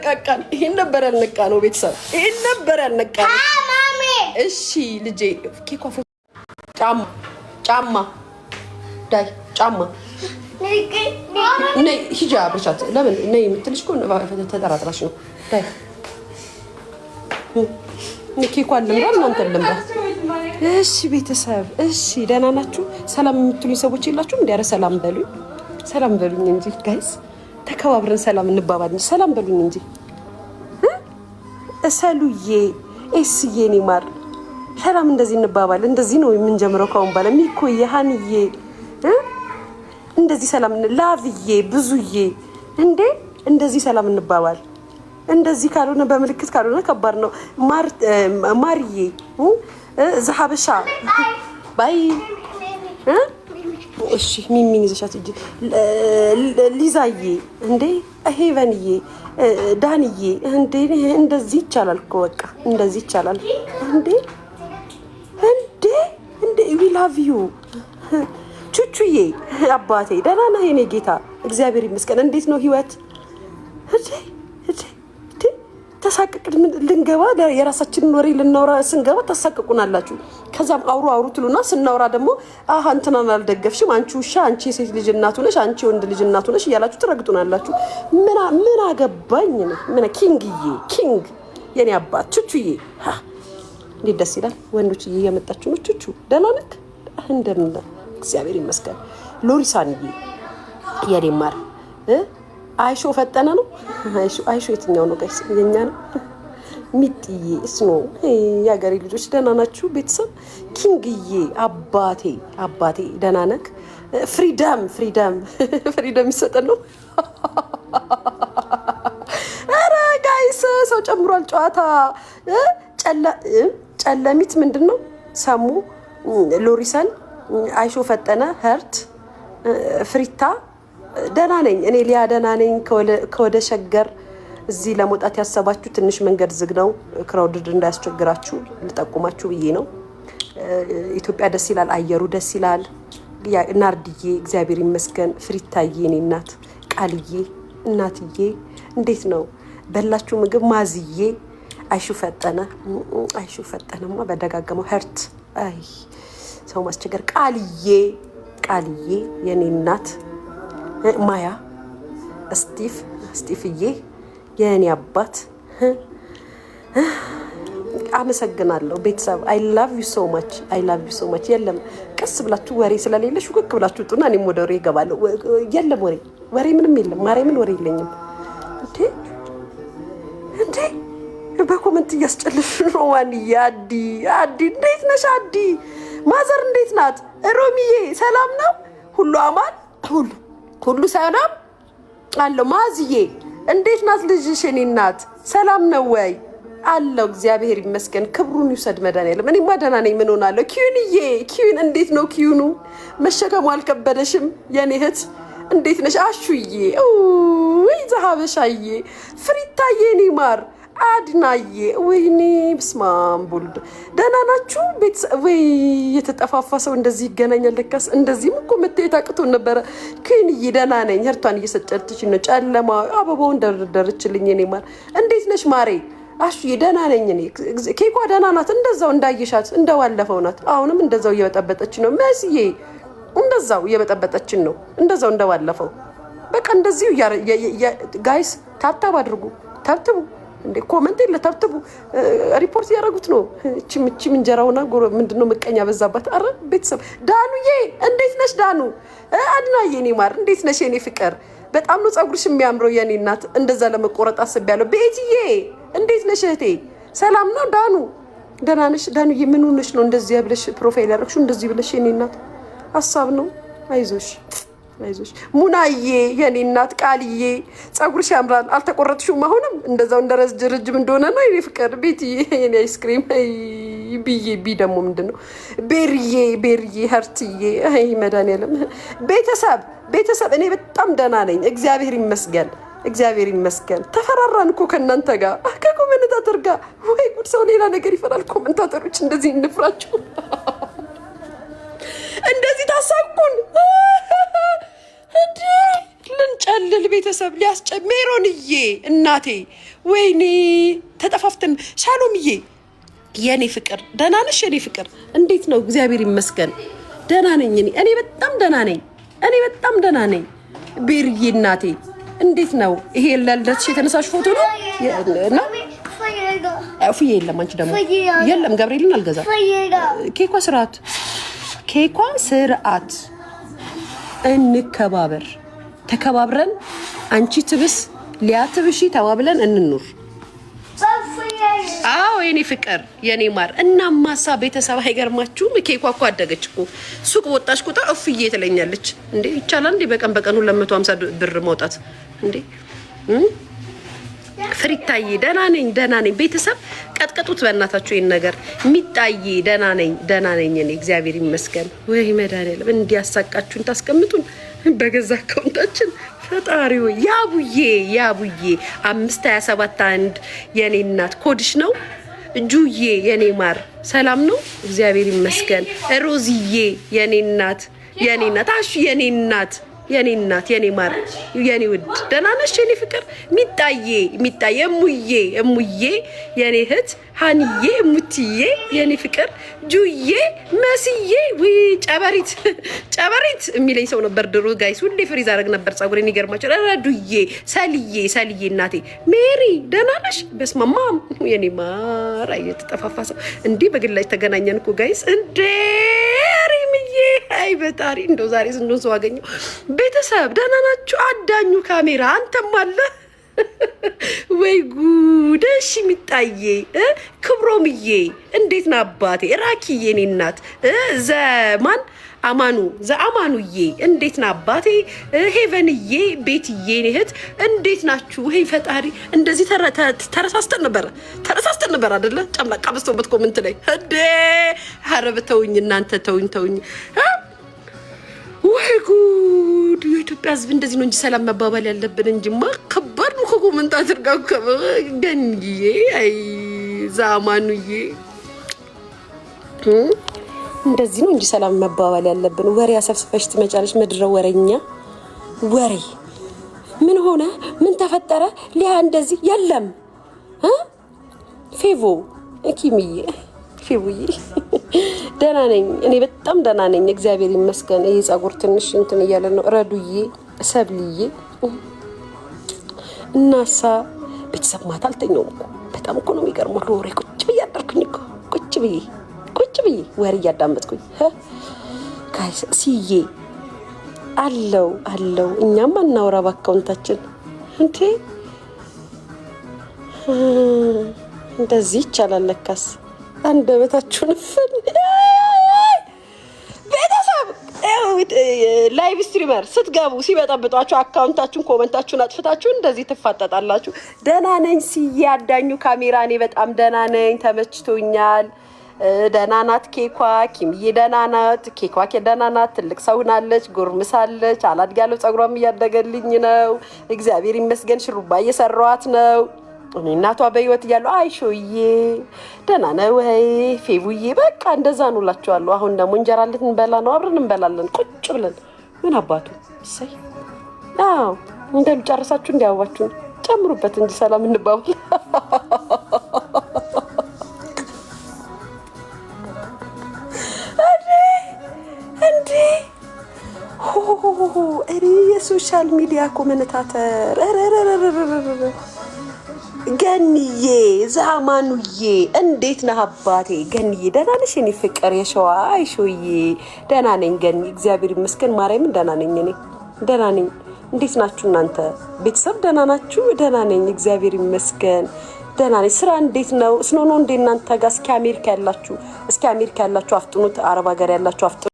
ተነቃቃን ይሄን ነበር ያልነቃነው ቤተሰብ ይሄን ነበር ያልነቃነው እሺ ልጄ ኬኳ ጫማ ዳይ ጫማ ነይ ሂጃብ ብቻት ለምን ነይ የምትልሽ እኮ ተጠራጥራሽ ነው ዳይ ኬኳን ልምራ እናንተ ልምራ እሺ ቤተሰብ እሺ ደህና ናችሁ ሰላም የምትሉኝ ሰዎች የላችሁም እንዴ ኧረ ሰላም በሉኝ እንጂ ጋይስ ተከባብረን ሰላም እንባባልን ሰላም በሉኝ እንጂ እሰሉዬ ኤስዬ ኒማር ሰላም እንደዚህ እንባባል እንደዚህ ነው የምንጀምረው ካሁን ባለ ሚኮዬ ሃንዬ እንደዚህ ሰላም ላቭዬ ብዙዬ እንዴ እንደዚህ ሰላም እንባባል እንደዚህ ካልሆነ በመልክት ካልሆነ ከባድ ነው ማርዬ ዘሐበሻ ባይ እሺ ሚሚን ይዘሻት እጂ ሊዛዬ እንዴ ሄቨንዬ ዳንዬ እንዴ እንደዚህ ይቻላል እኮ በቃ እንደዚህ ይቻላል እንዴ we love you ቹቹዬ አባቴ ደህና ነህ የኔ ጌታ እግዚአብሔር ይመስገን እንዴት ነው ህይወት እጂ ተሳቀቅን ልንገባ የራሳችንን ወሬ ልናወራ ስንገባ ተሳቀቁናላችሁ ከዛም አውሩ ትሉና ስናወራ ደግሞ አሃ እንትናን አልደገፍሽም አንቺ ውሻ አንቺ የሴት ልጅ እናቱ ነሽ አንቺ ወንድ ልጅ እናቱ ነሽ እያላችሁ ትረግጡናላችሁ ምን አገባኝ ነው ምን ኪንግ የኔ አባት ቹቹዬ እንዴት ደስ ይላል ወንዶች እየመጣችሁ ነው ቹቹ ደህና ነህ እንደምን እግዚአብሔር ይመስገን ሎሪሳንዬ የኔ ማር አይሾ ፈጠነ ነው አይሾ የትኛው ነው ጋይስ የኛ ነው ሚጥዬ እስኖ ያገሬ ልጆች ደህና ናችሁ ቤተሰብ ኪንግዬ አባቴ ደህና ነህ ፍሪደም ይሰጠን ነው አረ ጋይስ ሰው ጨምሯል ጨዋታ ጨለሚት ምንድነው ሰሙ ሎሪሰን አይሾ ፈጠነ ህርት ፍሪታ ደህና ነኝ እኔ ሊያ ደህና ነኝ ከወደ ሸገር እዚህ ለመውጣት ያሰባችሁ ትንሽ መንገድ ዝግ ነው ክራውድድ እንዳያስቸግራችሁ ልጠቁማችሁ ብዬ ነው ኢትዮጵያ ደስ ይላል አየሩ ደስ ይላል ናርዲዬ እግዚአብሔር ይመስገን ፍሪታዬ እኔ እናት ቃልዬ እናትዬ እንዴት ነው በላችሁ ምግብ ማዝዬ አይሹ ፈጠነማ በደጋገመው ህርት አይ ሰው ማስቸገር ቃልዬ የኔ እናት ማያ ስቲፍዬ የኔ አባት አመሰግናለሁ ቤተሰብ I love you so much የለም ቀስ ብላችሁ ወሬ ስለሌለ ሹክክ ብላችሁ ጡና እኔም ወደ ወሬ እገባለሁ የለም ወሬ ምንም የለም ማርያምን ወሬ የለኝም እንዴ በኮሜንት እያስጨለሽ ነው ዋንዬ አዲ እንዴት ነሽ አዲ ማዘር እንዴት ናት ሮሚዬ ሰላም ነው ሁሉ አማን ሁሉ ሰላም አለው ማዝዬ እንዴት ናት ልጅሽ እኔ እናት ሰላም ነው ወይ አለው እግዚአብሔር ይመስገን ክብሩን ይውሰድ መድኃኒዓለም እኔማ ደህና ነኝ ምን ሆናለሁ ኪዩን እንዴት ነው ኪዩኑ መሸከሙ አልከበደሽም የኔ እህት እንዴት ነሽ አሹዬ ወይ ዘሐበሻዬ ፍሪታዬ እኔ ማር አድናዬ ወይኔ ብስማም ቡልድ ደህና ናችሁ ወይ የተጠፋፋ ሰው እንደዚህ ይገናኛል ለካስ እንደዚህም እኮ መተየት አቅቶን ነበረ ኪዩንዬ ደህና ነኝ ህርቷን እየሰጨልትሽ ነው ጨለማ አበባውን ደርደርችልኝ እኔ ማር እንዴት ነሽ ማሬ አሹዬ ደህና ነኝ እኔ ኬኳ ደህና ናት እንደዛው እንዳየሻት እንደዋለፈው ናት አሁንም እንደዛው እየበጠበጠች ነው መስዬ እንደዛው እየበጠበጠችን ነው እንደዛው እንደዋለፈው በቃ እንደዚሁ ጋይስ ታብታብ አድርጉ ታብታቡ እንዴ ኮሜንት ለታብታቡ ሪፖርት ያደርጉት ነው እቺ እንጀራውና ምንድነው መቀኛ በዛባት አረ ቤተሰብ ዳኑዬ እንዴት ነሽ ዳኑ አድናዬ እኔ ማር እንዴት ነሽ የኔ ፍቅር በጣም ነው ጸጉርሽ የሚያምረው የኔ እናት እንደዛ ለመቆረጥ አስቤያለሁ ቤትዬ እንዴት ነሽ እህቴ ሰላም ነው ዳኑ ደህና ነሽ ዳኑዬ ምን ሆነሽ ነው እንደዚህ ያብለሽ ፕሮፋይል ያደረግሽው እንደዚህ ብለሽ የኔ እናት ሐሳብ ነው አይዞሽ ሙናዬ የኔ እናት ቃልዬ ጸጉርሽ ያምራል አልተቆረጥሽም አሁንም እንደዛው እንደረጅም እንደሆነ ነው የኔ ፍቅር ቤትዬ የኔ አይስክሪም ቢ ደግሞ ምንድነው ቤርዬ ህርትዬ አይ መድኃኒዓለም ቤተሰብ እኔ በጣም ደህና ነኝ እግዚአብሔር ይመስገን ተፈራራን እኮ ከእናንተ ጋር ከኮሜንታተር ጋር ወይ ጉድ ሰው ሌላ ነገር ይፈራል ኮሜንታተሮች እንደዚህ እንፍራችሁ እንደዚህ ታሳቁን እንዴ ልንጨልል ሊያስጨልል ቤተሰብ ሜሮንዬ እናቴ ወይኔ ተጠፋፍተን ሻሎምዬ የኔ ፍቅር ደህና ነሽ? የኔ ፍቅር እንዴት ነው? እግዚአብሔር ይመስገን ደህና ነኝ። እኔ በጣም ደህና ነኝ። በጣም ደህና ነኝ። ቤርዬ እናቴ እንዴት ነው? ይሄ ለልደትሽ የተነሳሽ ፎቶ ነው ነው? አፉዬ የለም። አንቺ ደግሞ የለም። ገብርኤልን አልገዛም። ኬኳ ስርዓት እንከባበር። ተከባብረን አንቺ ትብስ ሊያትብሺ ተባብለን እንኑር። አዎ የኔ ፍቅር የኔ ማር እና ማሳ ቤተሰብ አይገርማችሁም? ኬኳ እኮ አደገች እኮ ሱቅ ወጣሽ ቁጥር እፍዬ ትለኛለች። እንዴ ይቻላል እንዴ በቀን 250 ብር ማውጣት እንዴ? ፍሪታዬ ደህና ነኝ። ቤተሰብ ቀጥቀጡት በእናታችሁ ይሄን ነገር። ሚጣዬ ደህና ነኝ እኔ እግዚአብሔር ይመስገን። ወይ መድኃኒዓለም እንዲያሳቃችሁን ታስቀምጡን በገዛ አካውንታችን ፈጣሪ ወይ ያቡዬ 5271 የኔ እናት ኮድሽ ነው። ጁዬ የኔ ማር ሰላም ነው እግዚአብሔር ይመስገን። ሮዚዬ የኔ እናት አሹ የኔ እናት የኔ ማር የኔ ውድ ደህና ነሽ የኔ ፍቅር? ሚጣዬ እሙዬ የኔ እህት ሃንዬ እሙትዬ የኔ ፍቅር ጁዬ መስዬ ወይ ጨበሪት የሚለኝ ሰው ነበር ድሮ ጋይስ። ሁሌ ፍሪዝ አደረግ ነበር ጸጉሬን ይገርማችሁ። ረዱዬ ሰልዬ እናቴ ሜሪ ደህና ነሽ? በስማማም የኔ ማር አይተጠፋፋ ሰው እንዲህ በግላጭ ተገናኘን እኮ ጋይስ። እንዴ ሪምዬ አይ በጣሪ እንደው ዛሬ ስንዶን ሰው አገኘው። ቤተሰብ ደህና ናችሁ? አዳኙ ካሜራ አንተም አለ ወይ ጉድ! እሺ ሚጣዬ ክብሮምዬ እንዴት ና አባቴ? ራኪዬ የኔ እናት ዘአማኑዬ እንዴት ና አባቴ? ሄቨንዬ ቤትዬ እህት እንዴት ናችሁ? ወይ ፈጣሪ እንደዚህ ተረሳስተን ነበር አይደለ? ጨምላቃ በስተውበት ኮሜንት ላይ እንዴ! ኧረ ተውኝ እናንተ ተውኝ። ወይ ጉድ! የኢትዮጵያ ሕዝብ እንደዚህ ነው እንጂ ሰላም መባባል ያለብን እንጂማ ከባድ ነው። ኮሜንት አድርጋው ገንዬ አይ ዛማኑዬ እንደዚህ ነው እንጂ ሰላም መባባል ያለብን። ወሬ አሰብስበሽ ትመጫለሽ። ምድረ ወሬኛ ወሬ ምን ሆነ? ምን ተፈጠረ? ሊያ እንደዚህ የለም ፌቮ ኪሚዬ ፌቡዬ ደህና ነኝ እኔ በጣም ደህና ነኝ እግዚአብሔር ይመስገን። ይሄ ጸጉር ትንሽ እንትን እያለ ነው። ረዱዬ ሰብልዬ እናሳ ቤተሰብ ማታ አልተኛውም እኮ በጣም እኮ ነው የሚገርመው። ለወሬ ቁጭ ብዬ አደርኩኝ እኮ ቁጭ ብዬ ወሬ እያዳመጥኩኝ ጋይስ ሲዬ አለው እኛም አናወራ በአካውንታችን እንዴ እንደዚህ ይቻላል ለካስ። አንደበታችሁን ፈን ቤተሰብ ላይቭ ስትሪመር ስትገቡ ሲበጣብጧችሁ አካውንታችሁን ኮሜንታችሁን አጥፍታችሁ እንደዚህ ትፋጠጣላችሁ። ደህና ነኝ ሲዬ አዳኙ ካሜራ እኔ በጣም ደህና ነኝ ተመችቶኛል። ደህና ናት ኬኳ ኪምዬ ደህና ናት። ኬኳ ደህና ናት። ትልቅ ሰው ናለች፣ ጎርምሳለች። አላድጋለሁ ጸጉሯም እያደገልኝ ነው እግዚአብሔር ይመስገን። ሽሩባ እየሰራኋት ነው። እኔ እናቷ በህይወት እያሉ አይሾዬ ደህና ነው ወይ ፌቡዬ? በቃ እንደዛ ነው እላችኋለሁ። አሁን ደግሞ እንጀራ ልንበላ ነው፣ አብረን እንበላለን ቁጭ ብለን። ምን አባቱ እሰይ አዎ እንደሉ ጨርሳችሁ እንዲያዋችሁ ጨምሩበት እንጂ ሰላም እንባባል። እንዴ እኔ የሶሻል ሚዲያ ኮሜንታተር ገንዬ ዛማኑዬ እንዴት ነህ አባቴ? ገንዬ ደህና ነሽ የኔ ፍቅር? የሸዋ አይሾዬ ደህና ነኝ ገኒ እግዚአብሔር ይመስገን። ማርያምን ደህና ነኝ እኔ ደህና ነኝ። እንዴት ናችሁ እናንተ ቤተሰብ? ደህና ናችሁ? ደህና ነኝ እግዚአብሔር ይመስገን ደህና ነኝ። ስራ እንዴት ነው? ስኖ እንዴ እናንተ ጋር? እስኪ አሜሪካ ያላችሁ አፍጥኑት። አረብ ሀገር ያላችሁ አፍጥኑት።